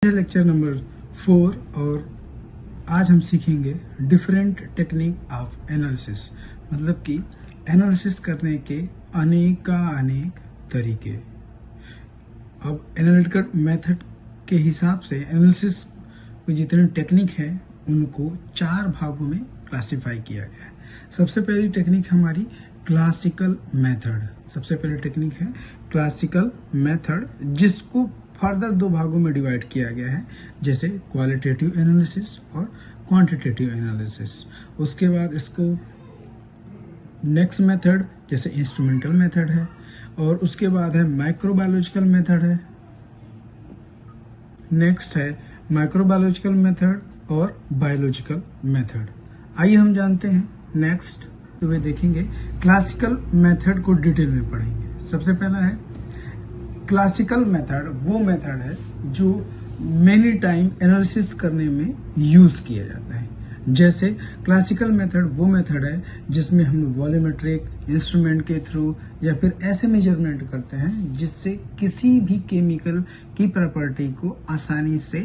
Lecture number 4 और आज हम सीखेंगे डिफरेंट टेक्निक ऑफ एनालिसिस। मतलब कि एनालिसिस करने के अनेक तरीके। अब एनालिटिकल मेथड के हिसाब से एनालिसिस के जितने टेक्निक हैं उनको 4 भागों में क्लासिफाई किया गया है। सबसे पहली टेक्निक हमारी क्लासिकल मेथड। सबसे पहली टेक्निक है क्लासिकल मेथड, जिसको फर्दर 2 भागों में डिवाइड किया गया है, जैसे क्वालिटेटिव एनालिसिस और क्वांटिटेटिव एनालिसिस। उसके बाद इसको नेक्स्ट मेथड जैसे इंस्ट्रूमेंटल मेथड है, और उसके बाद है माइक्रोबायोलॉजिकल मेथड है। नेक्स्ट है माइक्रोबायोलॉजिकल मेथड और बायोलॉजिकल मेथड। आइए हम जानते हैं। नेक्स्ट वे देखेंगे क्लासिकल मेथड को डिटेल में पढ़ेंगे। सबसे पहला है क्लासिकल मेथड। वो मेथड है जो मेनी टाइम एनालिसिस करने में यूज किया जाता है। जैसे क्लासिकल मेथड वो मेथड है जिसमें हम वॉल्यूमेट्रिक इंस्ट्रूमेंट के थ्रू या फिर ऐसे मेजरमेंट करते हैं जिससे किसी भी केमिकल की प्रॉपर्टी को आसानी से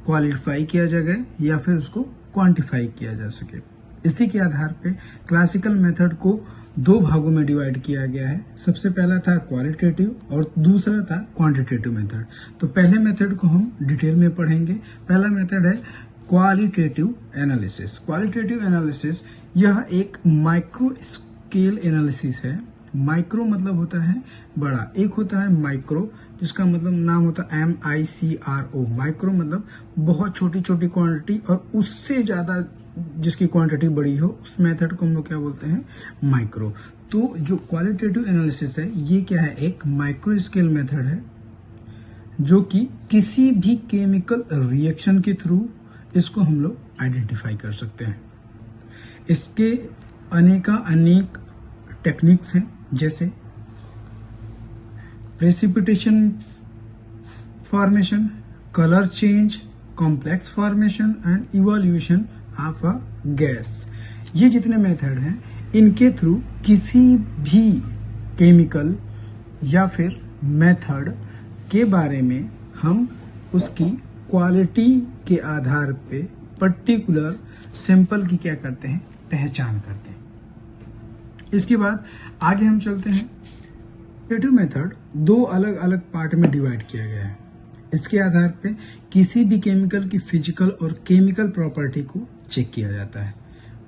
क्वालिफाई किया जा सके या फिर उसको क्वांटिफाई किया जा सके। इसी के आधार पे क्लासिकल मेथड को 2 भागों में डिवाइड किया गया है। सबसे पहला था क्वालिटेटिव और दूसरा था क्वांटिटेटिव मेथड। तो पहले मेथड को हम डिटेल में पढ़ेंगे। पहला मेथड है क्वालिटेटिव एनालिसिस। क्वालिटेटिव एनालिसिस यह एक माइक्रो स्केल एनालिसिस है। माइक्रो मतलब होता है बड़ा, एक होता है माइक्रो जिसका मतलब नाम होता है MICRO। माइक्रो मतलब बहुत छोटी छोटी क्वांटिटी, और उससे ज्यादा जिसकी क्वांटिटी बड़ी हो उस मेथड को हम लोग क्या बोलते हैं, माइक्रो। तो जो क्वालिटेटिव एनालिसिस है ये क्या है, एक माइक्रो स्केल मेथड है जो कि किसी भी केमिकल रिएक्शन के थ्रू इसको हम लोग आइडेंटिफाई कर सकते हैं। इसके अनेक टेक्निक्स हैं, जैसे precipitation formation, colour change, complex formation and evolution of a gas. ये जितने मेथड हैं इनके थ्रू किसी भी केमिकल या फिर मेथड के बारे में हम उसकी क्वालिटी के आधार पे पर्टिकुलर सैंपल की क्या करते हैं, पहचान करते हैं। इसके बाद आगे हम चलते हैं। क्वालिटेटिव मेथड 2 अलग अलग पार्ट में डिवाइड किया गया है। इसके आधार पे किसी भी केमिकल की फिजिकल और केमिकल प्रॉपर्टी को चेक किया जाता है।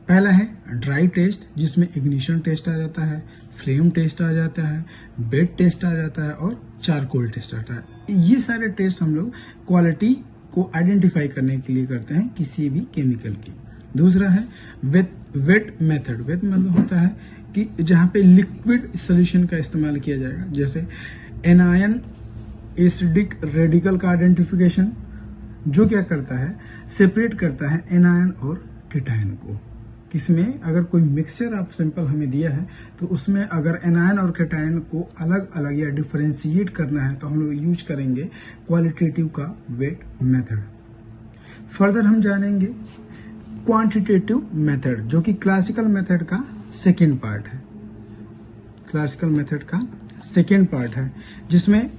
पहला है ड्राई टेस्ट, जिसमें इग्निशन टेस्ट आ जाता है, फ्लेम टेस्ट आ जाता है, बेड टेस्ट आ जाता है और चारकोल टेस्ट आता है। ये सारे टेस्ट हम लोग क्वालिटी को आइडेंटिफाई करने के लिए करते हैं किसी भी केमिकल की। दूसरा है वेट मेथड। वेट मतलब होता है कि जहाँ पे लिक्विड सोल्यूशन का इस्तेमाल किया जाएगा, जैसे एनायन एसिडिक रेडिकल का आइडेंटिफिकेशन, जो क्या करता है, सेपरेट करता है एनायन और कीटायन को। किसमें अगर कोई मिक्सचर आप सैंपल हमें दिया है तो उसमें अगर एनायन और कीटायन को अलग अलग या डिफरेंशिएट करना है तो हम लोग यूज करेंगे क्वालिटेटिव का वेट मेथड। फर्दर हम जानेंगे क्वांटिटेटिव मेथड, जो कि क्लासिकल मेथड का सेकेंड पार्ट है। क्लासिकल मेथड का सेकेंड पार्ट है जिसमें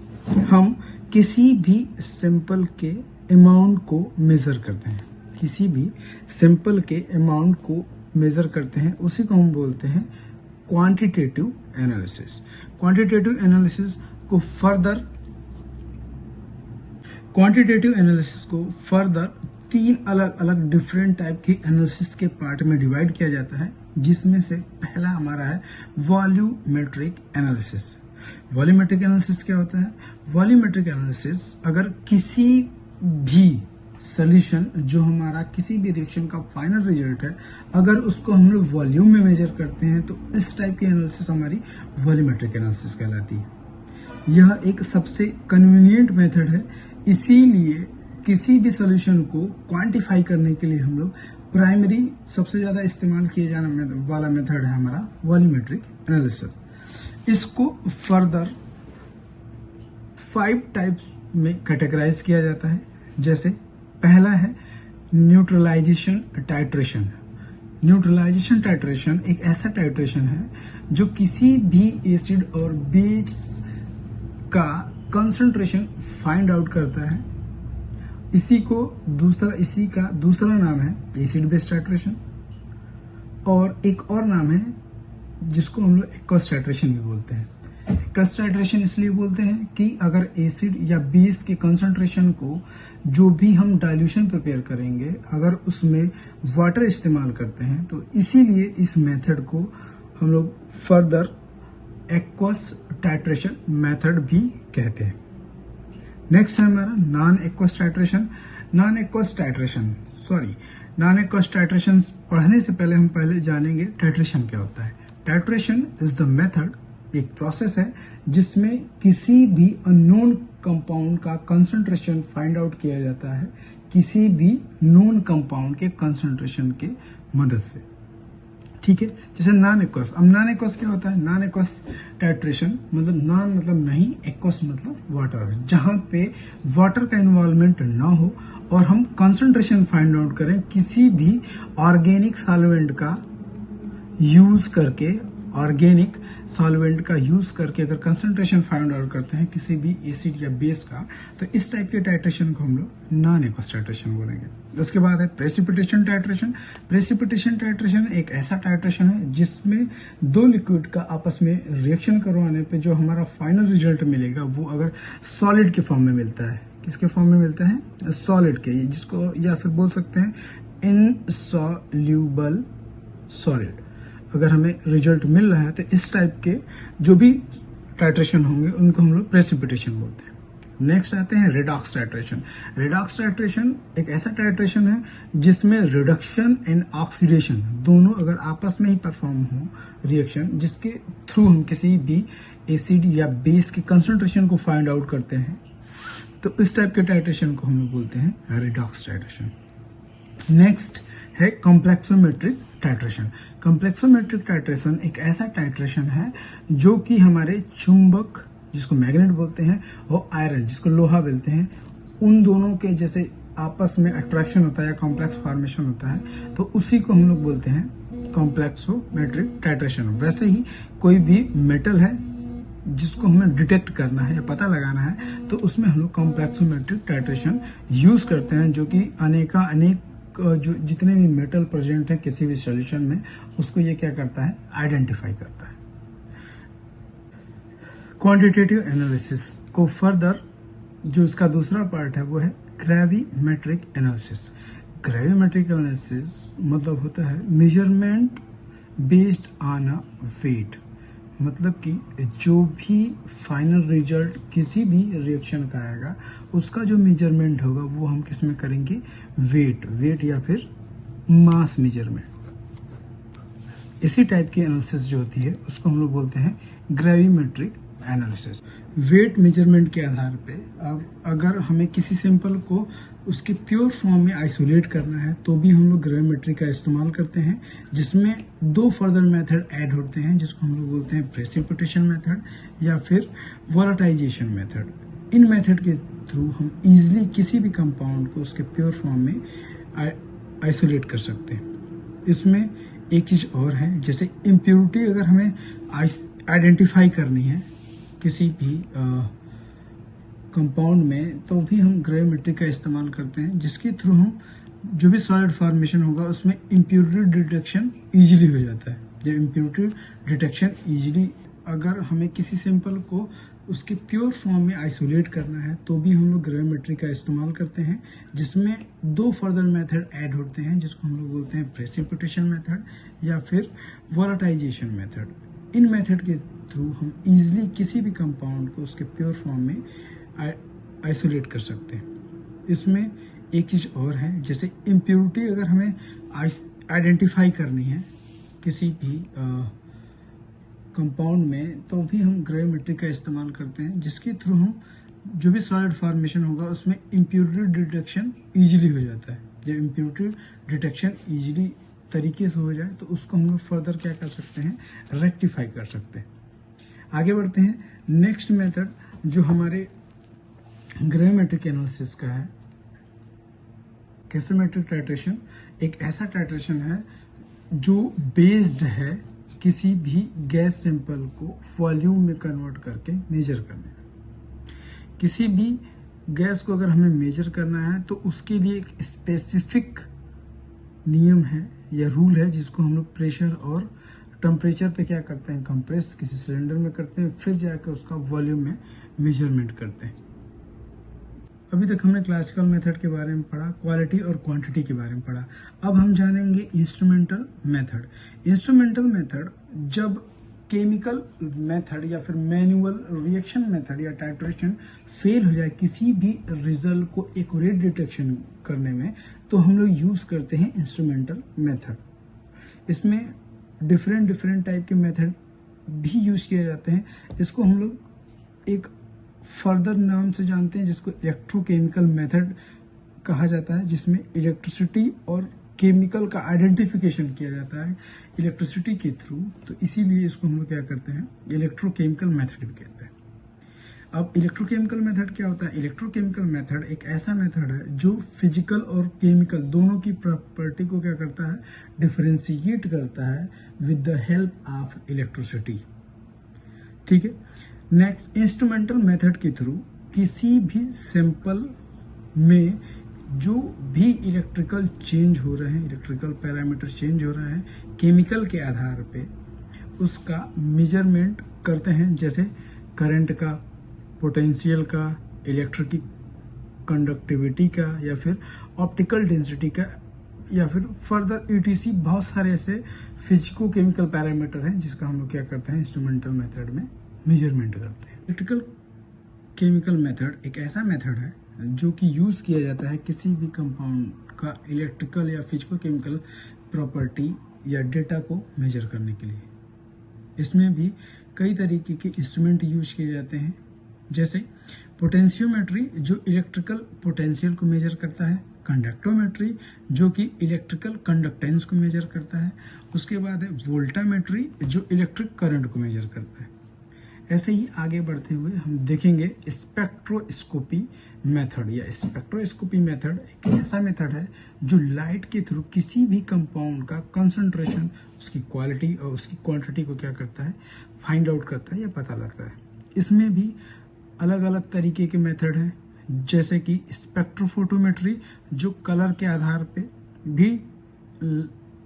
हम किसी भी सैंपल के अमाउंट को मेजर करते हैं। किसी भी सैंपल के अमाउंट को मेजर करते हैं, उसी को हम बोलते हैं क्वांटिटेटिव एनालिसिस। क्वांटिटेटिव एनालिसिस को फर्दर 3 अलग अलग डिफरेंट टाइप की एनालिसिस के पार्ट में डिवाइड किया जाता है, जिसमें से पहला हमारा है वॉल्यूमेट्रिक एनालिसिस। वॉल्यूमेट्रिक एनालिसिस क्या होता है? वॉल्यूमेट्रिक एनालिसिस अगर किसी भी सॉल्यूशन जो हमारा किसी भी रिएक्शन का फाइनल रिजल्ट है, अगर उसको हम लोग वॉल्यूम में मेजर करते हैं तो इस टाइप की एनालिसिस हमारी वॉल्यूमेट्रिक एनालिसिस कहलाती है। यह एक सबसे कन्वीनियंट मेथड है, इसीलिए किसी भी सॉल्यूशन को क्वांटिफाई करने के लिए हम लोग प्राइमरी सबसे ज्यादा इस्तेमाल किए जाने वाला मेथड है हमारा वॉल्यूमेट्रिक एनालिसिस। इसको फर्दर 5 टाइप्स में कैटेगराइज किया जाता है। जैसे पहला है न्यूट्रलाइजेशन टाइट्रेशन। न्यूट्रलाइजेशन टाइट्रेशन एक ऐसा टाइट्रेशन है जो किसी भी एसिड और बेस का कंसंट्रेशन फाइंड आउट करता है इसी का दूसरा नाम है एसिड बेस टाइट्रेशन, और एक और नाम है जिसको हम लोग एक्वस टाइट्रेशन भी बोलते हैं। एक्वस टाइट्रेशन इसलिए बोलते हैं कि अगर एसिड या बेस के कंसंट्रेशन को जो भी हम डाइल्यूशन प्रिपेयर करेंगे अगर उसमें वाटर इस्तेमाल करते हैं तो इसीलिए इस मेथड को हम लोग फर्दर एक्वस टाइट्रेशन मेथड भी कहते हैं। नेक्स्ट है हमारा non aqueous titration. Non aqueous titration पढ़ने से पहले हम जानेंगे टाइट्रेशन क्या होता है। टाइट्रेशन इज द मेथड, एक प्रोसेस है जिसमें किसी भी अननोन कंपाउंड का कंसंट्रेशन फाइंड आउट किया जाता है किसी भी नोन कंपाउंड के कंसंट्रेशन के मदद से। ठीक है, जैसे नॉन एक्वस। अब नॉन एक्वस क्या होता है? नॉन एक्वस टाइट्रेशन मतलब नॉन मतलब नहीं, एक्वस मतलब वाटर, जहां पे वाटर का इन्वॉल्वमेंट ना हो और हम कंसंट्रेशन फाइंड आउट करें किसी भी ऑर्गेनिक सॉल्वेंट का यूज करके अगर कंसंट्रेशन फाइंड आउट करते हैं किसी भी एसिड या बेस का, तो इस टाइप के टाइट्रेशन को हम लोग नॉन एक्वस टाइट्रेशन बोलेंगे। उसके बाद है प्रेसिपिटेशन टाइट्रेशन। प्रेसिपिटेशन टाइट्रेशन एक ऐसा टाइट्रेशन है जिसमें दो लिक्विड का आपस में रिएक्शन करवाने पे जो हमारा फाइनल रिजल्ट मिलेगा वो अगर सॉलिड के फॉर्म में मिलता है। किसके फॉर्म में मिलता है? सॉलिड के, जिसको या फिर बोल सकते हैं इनसॉल्यूबल सॉलिड। अगर हमें रिजल्ट मिल रहा है तो इस टाइप के जो भी टाइट्रेशन होंगे उनको हम लोग प्रेसिपिटेशन बोलते हैं। नेक्स्ट आते हैं रिडॉक्स टाइट्रेशन। रिडॉक्स टाइट्रेशन एक ऐसा टाइट्रेशन है जिसमें रिडक्शन एंड ऑक्सीडेशन दोनों अगर आपस में ही परफॉर्म हो रिएक्शन, जिसके थ्रू हम किसी भी एसिड या बेस के कंसंट्रेशन को फाइंड आउट करते हैं, तो इस टाइप के टाइट्रेशन को हम लोग बोलते हैं रिडॉक्स टाइट्रेशन। नेक्स्ट है कॉम्प्लेक्सोमेट्रिक टाइट्रेशन। कॉम्प्लेक्सोमेट्रिक टाइट्रेशन एक ऐसा टाइट्रेशन है जो कि हमारे चुंबक, जिसको मैग्नेट बोलते हैं, और आयरन, जिसको लोहा बोलते हैं, उन दोनों के जैसे आपस में अट्रैक्शन होता है या कॉम्प्लेक्स फॉर्मेशन होता है, तो उसी को हम लोग बोलते हैं कॉम्प्लेक्सोमेट्रिक टाइट्रेशन। वैसे ही कोई भी मेटल है जिसको हमें डिटेक्ट करना है या पता लगाना है, तो उसमें हम लोग कॉम्प्लेक्सोमेट्रिक टाइट्रेशन यूज करते हैं, जो कि अनेक जो जितने भी मेटल प्रेजेंट है किसी भी सॉल्यूशन में, उसको ये क्या करता है? आइडेंटिफाई करता है। क्वांटिटेटिव एनालिसिस को फर्दर जो इसका दूसरा पार्ट है वो है ग्रेविमेट्रिक एनालिसिस। ग्रेविमेट्रिक एनालिसिस मतलब होता है measurement based on a weight, मतलब कि जो भी फाइनल रिजल्ट किसी भी रिएक्शन का आएगा उसका जो मेजरमेंट होगा वो हम किस में करेंगे? वेट या फिर मास मेजरमेंट। इसी टाइप की एनालिसिस जो होती है उसको हम लोग बोलते हैं ग्रेविमेट्रिक एनालिसिस। वेट मेजरमेंट के आधार पे अब अगर हमें किसी सैंपल को उसके प्योर फॉर्म में आइसोलेट करना है तो भी हम लोग ग्रेविमेट्री का इस्तेमाल करते हैं, जिसमें दो फर्दर मेथड ऐड होते हैं जिसको हम लोग बोलते हैं प्रेसिपिटेशन मेथड या फिर वोलेटाइजेशन मेथड। इन मेथड के थ्रू हम इजीली किसी भी कंपाउंड को उसके प्योर फॉर्म में आइसोलेट कर सकते हैं। इसमें एक चीज और है, जैसे इम्प्योरिटी अगर हमें आइडेंटिफाई करनी है किसी भी कंपाउंड में, तो भी हम ग्रेविमेट्री का इस्तेमाल करते हैं, जिसके थ्रू हम जो भी सॉलिड फॉर्मेशन होगा उसमें इम्प्योरिटी डिटेक्शन इजीली हो जाता है। जब इम्प्योरिटी डिटेक्शन इजीली, अगर हमें किसी सैंपल को उसके प्योर फॉर्म में आइसोलेट करना है तो भी हम लोग ग्रेविमेट्री का इस्तेमाल करते हैं, जिसमें दो फर्दर मेथड ऐड होते हैं जिसको हम लोग बोलते हैं प्रेसिपिटेशन मेथड या फिर वोलेटाइजेशन मेथड। इन मेथड के थ्रू हम इजीली किसी भी कंपाउंड को उसके प्योर फॉर्म में आइसोलेट कर सकते हैं। इसमें एक चीज और है, जैसे इम्प्योरिटी अगर हमें आइडेंटिफाई करनी है किसी भी कंपाउंड में, तो भी हम ग्रेविमेट्री का इस्तेमाल करते हैं, जिसके थ्रू हम जो भी सॉलिड फॉर्मेशन होगा उसमें इम्प्योरिटी डिटेक्शन इजीली हो जाता है। जब इम्प्योरिटी डिटेक्शन इजीली तरीके से हो जाए तो उसको हम लोग फर्दर क्या कर सकते हैं? रेक्टिफाई कर सकते हैं। आगे बढ़ते हैं। नेक्स्ट मेथड जो हमारे ग्रेविमेट्रिक एनालिसिस का है, कैसोमेट्रिक टाइट्रेशन, एक ऐसा टाइट्रेशन है जो बेस्ड है किसी भी गैस सैंपल को वॉल्यूम में कन्वर्ट करके मेजर करने। किसी भी गैस को अगर हमें मेजर करना है तो उसके लिए एक स्पेसिफिक नियम है या रूल है, जिसको हम लोग प्रेशर और टेम्परेचर पे क्या करते हैं, कंप्रेस किसी सिलेंडर में करते हैं, फिर जाकर उसका वॉल्यूम में मेजरमेंट करते हैं। अभी तक हमने क्लासिकल मेथड के बारे में पढ़ा, क्वालिटी और क्वांटिटी के बारे में पढ़ा। अब हम जानेंगे इंस्ट्रूमेंटल मेथड। इंस्ट्रूमेंटल मेथड जब केमिकल मेथड या फिर मैनुअल रिएक्शन मेथड या टाइट्रेशन फेल हो जाए किसी भी रिजल्ट को एक्यूरेट डिटेक्शन करने में, तो हम लोग यूज करते हैं इंस्ट्रूमेंटल मेथड। इसमें डिफरेंट टाइप के मेथड भी यूज किए जाते हैं। इसको हम लोग एक फर्दर नाम से जानते हैं, जिसको इलेक्ट्रोकेमिकल मेथड कहा जाता है, जिसमें इलेक्ट्रिसिटी और केमिकल का आइडेंटिफिकेशन किया जाता है इलेक्ट्रिसिटी के थ्रू। तो इसीलिए इसको हम लोग क्या करते हैं, इलेक्ट्रोकेमिकल मेथड भी कहते हैं। अब इलेक्ट्रोकेमिकल मेथड क्या होता है? इलेक्ट्रोकेमिकल मेथड एक ऐसा मेथड है जो फिजिकल और केमिकल दोनों की प्रॉपर्टी को क्या करता है, डिफरेंशिएट करता है with the help of electricity. ठीक है। नेक्स्ट, इंस्ट्रूमेंटल मेथड के थ्रू किसी भी सैंपल में जो भी इलेक्ट्रिकल चेंज हो रहे हैं, इलेक्ट्रिकल पैरामीटर चेंज हो रहे हैं केमिकल के आधार पे, उसका मेजरमेंट करते हैं, जैसे करंट का, पोटेंशियल का, इलेक्ट्रिक कंडक्टिविटी का, या फिर ऑप्टिकल डेंसिटी का, या फिर फर्दर ईटीसी। बहुत सारे ऐसे फिजिको केमिकल पैरामीटर हैं जिसका हम लोग क्या करते हैं, इंस्ट्रूमेंटल मेथड में मेजरमेंट करते हैं। इलेक्ट्रिकल केमिकल मेथड एक ऐसा मेथड है जो कि यूज किया जाता है किसी भी कंपाउंड का इलेक्ट्रिकल या फिजिको केमिकल प्रॉपर्टी या डेटा को मेजर करने के लिए। इसमें भी कई तरीके के इंस्ट्रूमेंट यूज किए जाते हैं, जैसे पोटेंशियोमेट्री जो इलेक्ट्रिकल पोटेंशियल को मेजर करता है, कंडक्टोमेट्री जो कि इलेक्ट्रिकल कंडक्टेंस को मेजर करता है, उसके बाद है वोल्टामेट्री जो इलेक्ट्रिक करंट को मेजर करता है। ऐसे ही आगे बढ़ते हुए हम देखेंगे स्पेक्ट्रोस्कोपी मेथड। या स्पेक्ट्रोस्कोपी मेथड एक ऐसा मेथड है जो लाइट के थ्रू किसी भी कंपाउंड का कंसंट्रेशन, उसकी क्वालिटी और उसकी क्वांटिटी को क्या करता है, फाइंड आउट करता है या पता लगता है। इसमें भी अलग अलग तरीके के मेथड हैं, जैसे कि स्पेक्ट्रोफोटोमेट्री जो कलर के आधार पे भी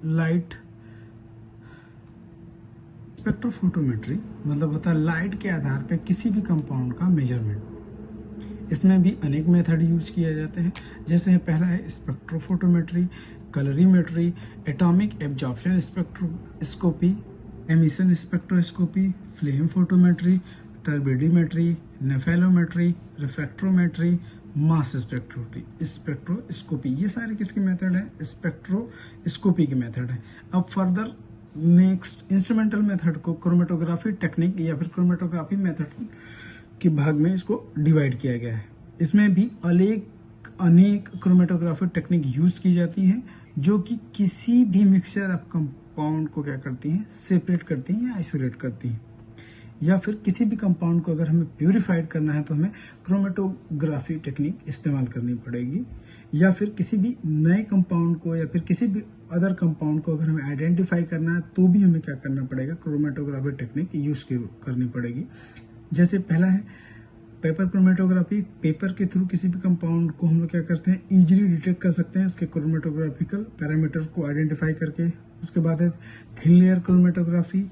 लाइट, स्पेक्ट्रोफोटोमेट्री मतलब होता है लाइट के आधार पे किसी भी कंपाउंड का मेजरमेंट। इसमें भी अनेक मेथड यूज किए जाते हैं, जैसे पहला है spectrophotometry, colorimetry, atomic absorption spectroscopy, emission spectroscopy, flame photometry, turbidimetry, nephelometry, refractometry, mass spectroscopy. ये सारे किसके मेथड है, स्पेक्ट्रोस्कोपी के मेथड है। अब फर्दर नेक्स्ट इंस्ट्रूमेंटल मेथड को क्रोमेटोग्राफी टेक्निक या फिर क्रोमेटोग्राफी मेथड के भाग में इसको डिवाइड किया गया है। इसमें भी अनेक क्रोमेटोग्राफी टेक्निक यूज की जाती हैं जो कि किसी भी मिक्सचर ऑफ कंपाउंड को क्या करती हैं, सेपरेट करती हैं या आइसोलेट करती हैं। या फिर किसी भी कंपाउंड को अगर हमें प्यूरिफाइड करना है तो हमें क्रोमेटोग्राफी टेक्निक इस्तेमाल करनी पड़ेगी। या फिर किसी भी नए कंपाउंड को या फिर किसी भी अदर कंपाउंड को अगर हमें आइडेंटिफाई करना है तो भी हमें क्या करना पड़ेगा, क्रोमेटोग्राफी टेक्निक यूज करनी पड़ेगी। जैसे पहला है पेपर क्रोमेटोग्राफी। पेपर के थ्रू किसी भी कंपाउंड को हम लोग क्या करते हैं, इजीली डिटेक्ट कर सकते हैं उसके क्रोमेटोग्राफिकल पैरामीटर को आइडेंटिफाई करके। उसके बाद है थिन लेयर क्रोमेटोग्राफी।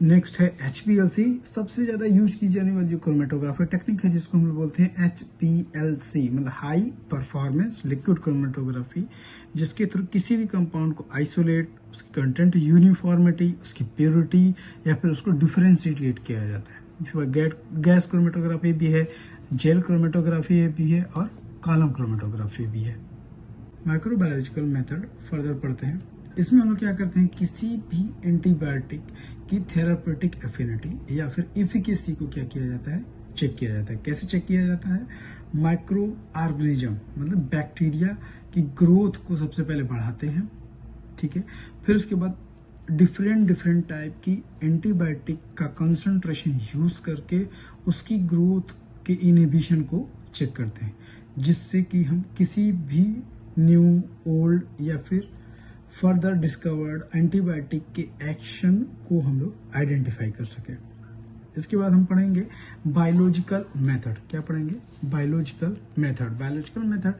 नेक्स्ट है HPLC, सबसे ज्यादा यूज की जाने वाली जो क्रोमेटोग्राफी टेक्निक है जिसको हम लोग बोलते हैं HPLC मतलब हाई परफॉर्मेंस लिक्विड क्रोमेटोग्राफी, जिसके थ्रू किसी भी कंपाउंड को आइसोलेट, उसकी कंटेंट यूनिफॉर्मिटी, उसकी प्योरिटी या फिर उसको डिफरेंशिएट किया जाता है। इसके बाद गैस क्रोमेटोग्राफी भी है, जेल क्रोमेटोग्राफी भी है और कॉलम क्रोमेटोग्राफी भी है। माइक्रोबायोलॉजिकल मेथड फर्दर पढ़ते हैं। इसमें हम लोग क्या करते हैं, किसी भी एंटीबायोटिक की थेरापेटिक एफिनिटी या फिर इफिकेसी को क्या किया जाता है, चेक किया जाता है। कैसे चेक किया जाता है, माइक्रो ऑर्गेनिज्म मतलब बैक्टीरिया की ग्रोथ को सबसे पहले बढ़ाते हैं, ठीक है। फिर उसके बाद डिफरेंट टाइप की एंटीबायोटिक का कंसंट्रेशन यूज करके उसकी ग्रोथ के इनहिबिशन को चेक करते हैं, जिससे कि हम किसी भी न्यू, ओल्ड या फिर फर्दर डिस्कवर्ड एंटीबायोटिक के एक्शन को हम लोग आइडेंटिफाई कर सके। इसके बाद हम पढ़ेंगे बायोलॉजिकल मेथड। क्या पढ़ेंगे? Biological method. बायोलॉजिकल मेथड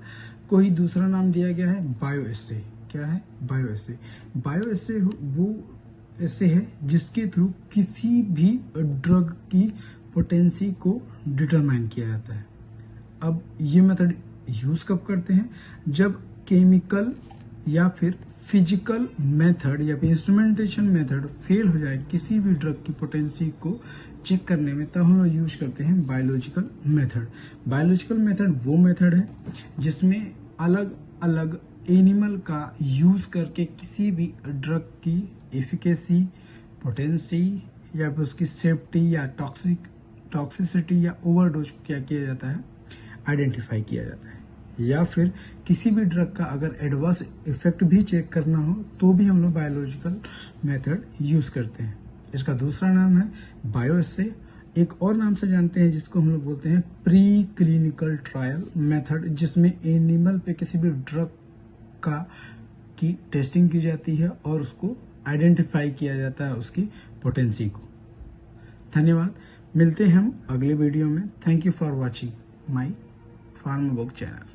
को ही दूसरा नाम दिया गया है बायोएसे। क्या है? बायोएसे। बायोएसे वो ऐसे है जिसके थ्रू किसी भी ड्रग की पोटेंसी को डिटरमाइन किया जाता है। अब ये मेथड यूज कब करते हैं? जब केमिकल या फिर फिजिकल मेथड या फिर इंस्ट्रूमेंटेशन मेथड फेल हो जाए किसी भी ड्रग की पोटेंसी को चेक करने में, तब हम लोग यूज करते हैं बायोलॉजिकल मेथड। बायोलॉजिकल मेथड वो मेथड है जिसमें अलग अलग एनिमल का यूज करके किसी भी ड्रग की एफिकेसी, पोटेंसी या फिर उसकी सेफ्टी या टॉक्सिसिटी या ओवरडोज को क्या किया जाता है? आइडेंटिफाई किया जाता है। या फिर किसी भी ड्रग का अगर एडवर्स इफेक्ट भी चेक करना हो तो भी हम लोग बायोलॉजिकल मेथड यूज करते हैं। इसका दूसरा नाम है बायोएसे। एक और नाम से जानते हैं जिसको हम लोग बोलते हैं प्री क्लिनिकल ट्रायल मेथड, जिसमें एनिमल पे किसी भी ड्रग की टेस्टिंग की जाती है और उसको आइडेंटिफाई किया जाता है उसकी पोटेंसी को। धन्यवाद। मिलते हैं हम अगले वीडियो में। Thank you for watching my pharma book channel.